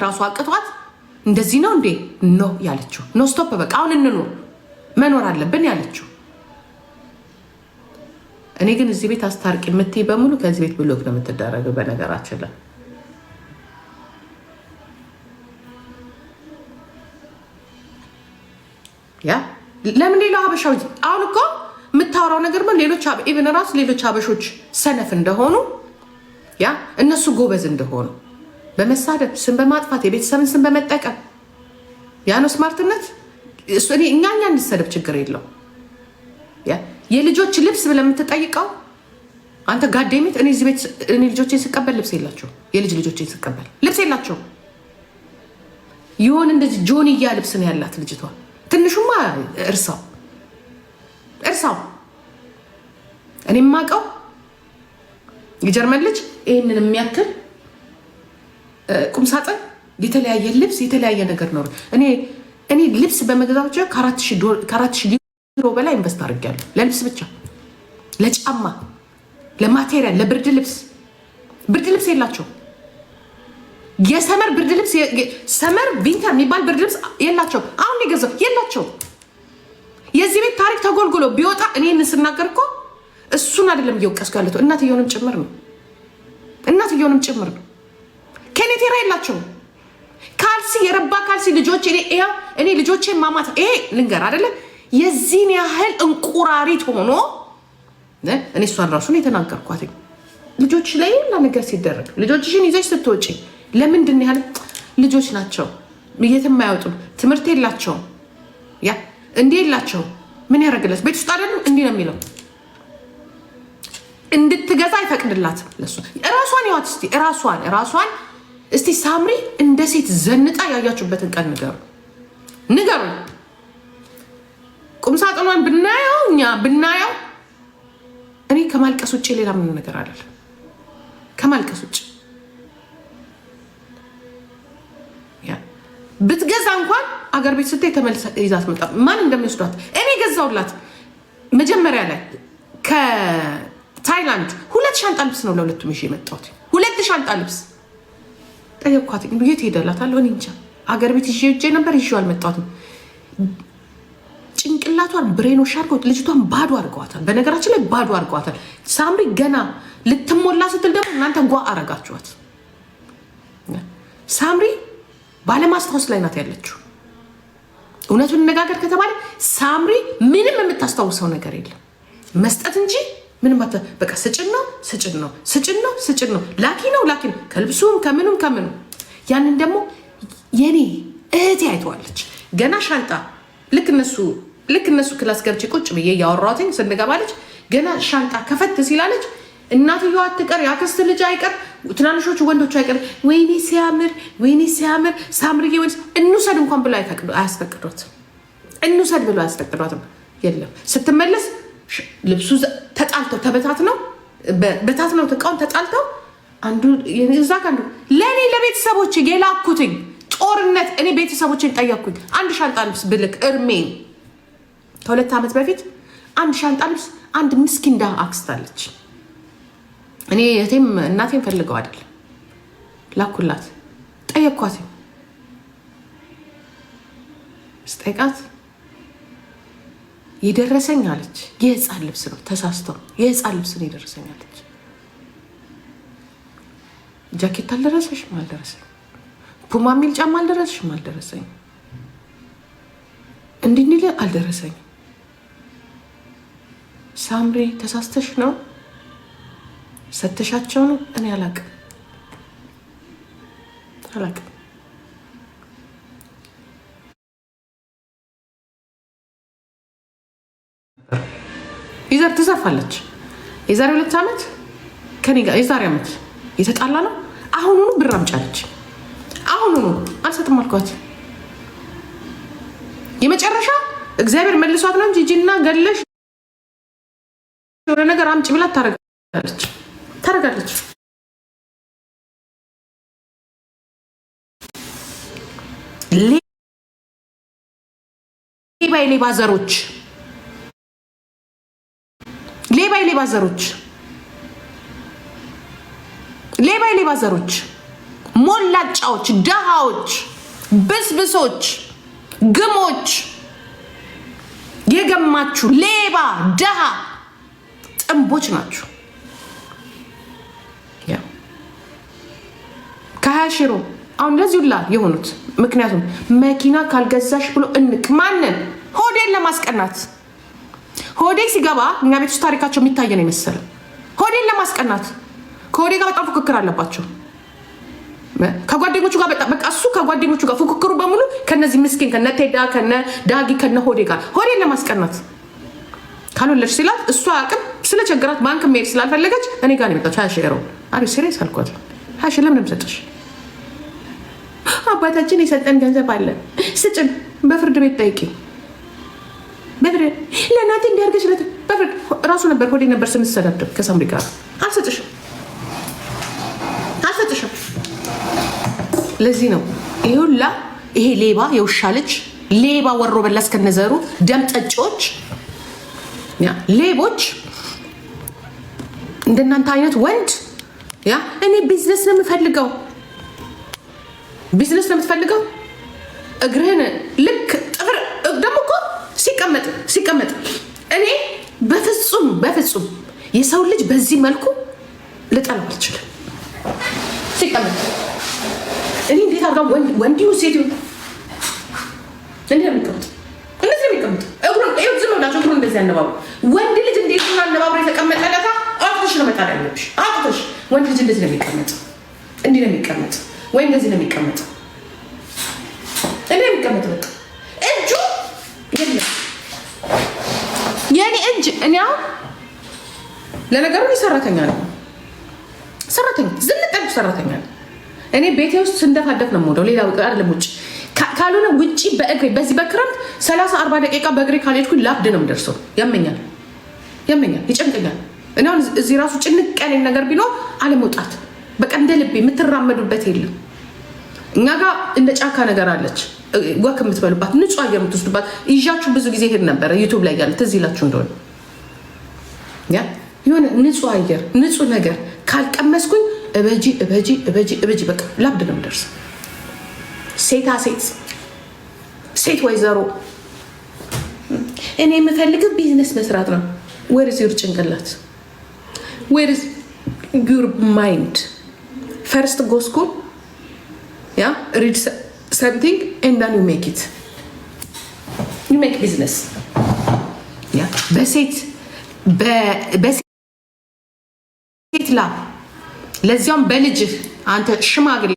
ራሱ አቅቷት እንደዚህ ነው እንዴ ኖ ያለችው ኖ ስቶፕ በቃ አሁን እንኑር መኖር አለብን ያለችው። እኔ ግን እዚህ ቤት አስታርቂ የምትይ በሙሉ ከዚህ ቤት ብሎክ ነው የምትደረገው። በነገራችን ላይ ያ ለምን ሌላ ሀበሻው አሁን እኮ የምታወራው ነገር ነው። ሌሎች ኢቨን ራሱ ሌሎች ሀበሾች ሰነፍ እንደሆኑ ያ እነሱ ጎበዝ እንደሆኑ በመሳደብ ስም በማጥፋት የቤተሰብን ስም በመጠቀም ያ ነው ስማርትነት። እኛ እንሰደብ ችግር የለው። የልጆች ልብስ ብለህ የምትጠይቀው አንተ ጋዴሚት። እኔ እዚህ ቤት እኔ ልጆቼን ስቀበል ልብስ የላቸው። የልጅ ልጆቼን ስቀበል ልብስ የላቸው። ይሆን እንደዚህ ጆንያ ልብስ ነው ያላት ልጅቷ። ትንሹማ እርሳው እኔ የማውቀው የጀርመን ልጅ ይህንን የሚያክል ቁምሳጥን የተለያየ ልብስ የተለያየ ነገር ነው። እኔ ልብስ በመግዛት ከ4,000 ዩሮ በላይ ኢንቨስት አድርጌያለሁ። ለልብስ ብቻ፣ ለጫማ፣ ለማቴሪያል፣ ለብርድ ልብስ የላቸው። የሰመር ብርድ ልብስ ሰመር ቪንተር የሚባል ብርድ ልብስ የላቸው። አሁን የገዛው የላቸው። የዚህ ቤት ታሪክ ተጎልጎሎ ቢወጣ እኔ ስናገር እኮ እሱን አይደለም እየወቀስኩ ያለሁት እናትየውንም ጭምር ነው። ከኔቴራ የላቸው ካልሲ፣ የረባ ካልሲ ልጆች እኔ ልጆቼን ማማት ይሄ ልንገር አይደለም የዚህን ያህል እንቁራሪት ሆኖ እኔ እሷን ራሱን የተናገርኳት ልጆች ላይ ላ ነገር ሲደረግ ልጆችሽን ይዘሽ ስትወጪ ለምንድን ያህል ልጆች ናቸው የትም አይወጡም። ትምህርት የላቸውም። ያ እንዲህ የላቸው ምን ያደርግለት ቤት ውስጥ አይደለም እንዲህ ነው የሚለው። እንድትገዛ አይፈቅድላትም። ለሱ ራሷን ያዋት እስቲ ራሷን እስቲ ሳምሪ እንደ ሴት ዘንጣ ያያችሁበትን ቀን ንገሩ። ቁምሳጥኗን ብናየው እኔ ከማልቀስ ውጭ ሌላ ምን ነገር አይደለም። ከማልቀስ ውጭ ብትገዛ እንኳን አገር ቤት ስትይ ተመልሳ ይዛት መጣ። ማን እንደሚወስዷት እኔ ገዛውላት። መጀመሪያ ላይ ከታይላንድ 2 ሻንጣ ልብስ ነው ለሁለቱም ይዤ የመጣሁት። 2 ሻንጣ ልብስ ጠየኳት። የት ሄደላታለሁ እኔ እንጃ። አገር ቤት ይዤ ነበር ይዤው አልመጣሁትም። ጭንቅላቷን ብሬኖሽ አድርገውት ልጅቷን ባዶ አድርገዋታል። በነገራችን ላይ ባዶ አድርገዋታል። ሳምሪ ገና ልትሞላ ስትል ደግሞ እናንተ ጓ አረጋችኋት። ሳምሪ ባለማስታወስ ላይ ናት ያለችው። እውነቱን ነጋገር ከተባለ ሳምሪ ምንም የምታስታውሰው ነገር የለም መስጠት እንጂ ምንም በቃ ስጭን ነው ላኪ ነው ከልብሱም ከምኑም ያንን ደግሞ የኔ እህቴ አይተዋለች። ገና ሻንጣ ልክ እነሱ ክላስ ገብቼ ቁጭ ብዬ ያወራሁትኝ ስንገባለች ገና ሻንጣ ከፈት ሲላለች እናትየዋ አትቀር ያክስት ልጅ አይቀር ትናንሾቹ ወንዶቹ አይቀር ወይኔ ሲያምር ሳምርዬ ወይስ እንውሰድ እንኳን ብሎ አያስፈቅዷትም። እንውሰድ ብሎ አያስፈቅዷትም። የለም ስትመለስ ልብሱ ተጣልተው በታትነው ተቃውን ተጣልተው አንዱ እዛ ጋር ለእኔ ለቤተሰቦች የላኩትኝ ጦርነት እኔ ቤተሰቦችን ጠየቅኩኝ። አንድ ሻንጣ ልብስ ብልክ እርሜን ከ2 ዓመት በፊት አንድ ሻንጣ ልብስ አንድ ምስኪን ድሃ አክስት አለች። እኔ እናቴም ፈልገው አይደል ላኩላት። ጠየቅኳት። ስጠይቃት የደረሰኝ አለች የህፃን ልብስ ነው ተሳስተው የህፃን ልብስ ነው የደረሰኝ አለች። ጃኬት አልደረሰሽም? አልደረሰኝ። ፑማ ሚል ጫማ አልደረሰሽም? አልደረሰኝ። እንዲህ አልደረሰኝ። ሳምሪ ተሳስተሽ ነው ሰተሻቸው ነው? እኔ አላቅም። ይዘር ትዘፋለች። የዛሬ 2 ዓመት ከኔ ጋር የዛሬ ዓመት የተጣላ ነው። አሁኑኑ ብር አምጫለች። አሁኑኑ አልሰጥም አልኳት። የመጨረሻ እግዚአብሔር መልሷት ነው እንጂ ጂና ገለሽ የሆነ ነገር አምጪ ብላት ታረጋለች። ሌባ ዘሮች ሞላጫዎች፣ ደሃዎች፣ ብስብሶች፣ ግሞች፣ የገማችሁ ሌባ፣ ደሃ፣ ጥንቦች ናችሁ። ከ20 አሁን እንደዚህ ሁላ የሆኑት ምክንያቱም መኪና ካልገዛሽ ብሎ እንቅ ማንን ሆዴን ለማስቀናት ሆዴ ሲገባ እኛ ቤት ውስጥ ታሪካቸው የሚታየን ይመስል ሆዴን ለማስቀናት ከሆዴ ጋር በጣም ፉክክር አለባቸው። ከጓደኞቹ ጋር በቃ እሱ ከጓደኞቹ ጋር ፉክክሩ በሙሉ ከነዚህ ምስኪን ከነ ቴዳ ከነ ዳጊ ከነ ሆዴ ጋር ሆዴን ለማስቀናት ካልወለድሽ ሲላት እሷ አቅም ስለቸገራት ባንክ መሄድ ስላልፈለገች እኔ ጋር ነው የመጣችው። 20 ዩሮ አሪ ሲሪየስ አልኳት። 20 ለምን ሰጠሽ? አባታችን የሰጠን ገንዘብ አለ ስጭን፣ በፍርድ ቤት ጠይቂ። በፍርድ ለናቴ እንዲያርገሽ በፍርድ ራሱ ነበር ሆዴ ነበር ስንሰዳደብ ከሳምሪ ጋር አልሰጥሽም። ለዚህ ነው ይሁላ ይሄ ሌባ የውሻ ልጅ ሌባ ወሮ በላስ ከነዘሩ ደም ጠጪዎች ሌቦች እንደናንተ አይነት ወንድ እኔ ቢዝነስ ነው የምፈልገው ቢዝነስ ነው የምትፈልገው እግርህን ልክ ጥፍር ደግሞ እኮ ሲቀመጥ እኔ በፍጹም የሰው ልጅ በዚህ መልኩ ልጠላው አልችልም። ሲቀመጥ እኔ እንዴት አድርጋ ወንዲሁ ሴቲው እንደዚህ የሚቀመጥ ዝም ብላችሁ እግሩ እንደዚህ አነባብሩ። ወንድ ልጅ እንዴት ነው አነባብሩ የተቀመጠ ለታ አጥሽ ነው መጣል ያለብሽ። አጥሽ ወንድ ልጅ እንደዚህ ነው የሚቀመጥ እንዲህ ነው የሚቀመጥ ወይ እንደዚህ ነው የሚቀመጥ በቃ እጁ የለም የኔ እጅ እኔ ለነገሩ ሰራተኛ ነው ዝንጠቅ ሰራተኛ ነው። እኔ ቤቴ ውስጥ ስንደፋደፍ ነው የምወደው። ሌላ አይደለም ውጭ ካልሆነ ውጭ በእግሬ በዚህ በክረምት 30-40 ደቂቃ በእግሬ ካልሄድኩኝ ላብድ ነው የምደርሰው። ያመኛል፣ ይጨንቀኛል። እኔ አሁን እዚህ ራሱ ጭንቅ ያለኝ ነገር ቢኖር አለመውጣት በቃ እንደ ልቤ የምትራመዱበት የለም። እኛ ጋር እንደ ጫካ ነገር አለች ወክ የምትበሉባት ንጹህ አየር የምትወስዱባት ይዣችሁ ብዙ ጊዜ ሄድ ነበረ። ዩቱብ ላይ ያለ ትዝ ይላችሁ እንደሆነ የሆነ ንጹህ አየር ንጹህ ነገር ካልቀመስኩኝ እበጂ በቃ ላብድ ነው የምደርሰው። ሴት ወይዘሮ እኔ የምፈልገው ቢዝነስ መስራት ነው። ዌር ኢዝ ዩር ጭንቅላት? ዌር ኢዝ ዩር ማይንድ? ፈርስት ጎ ስኩል ሪድ something and then you make it. You make business. በሴት ላ ለዚያም በልጅህ አንተ ሽማግሌ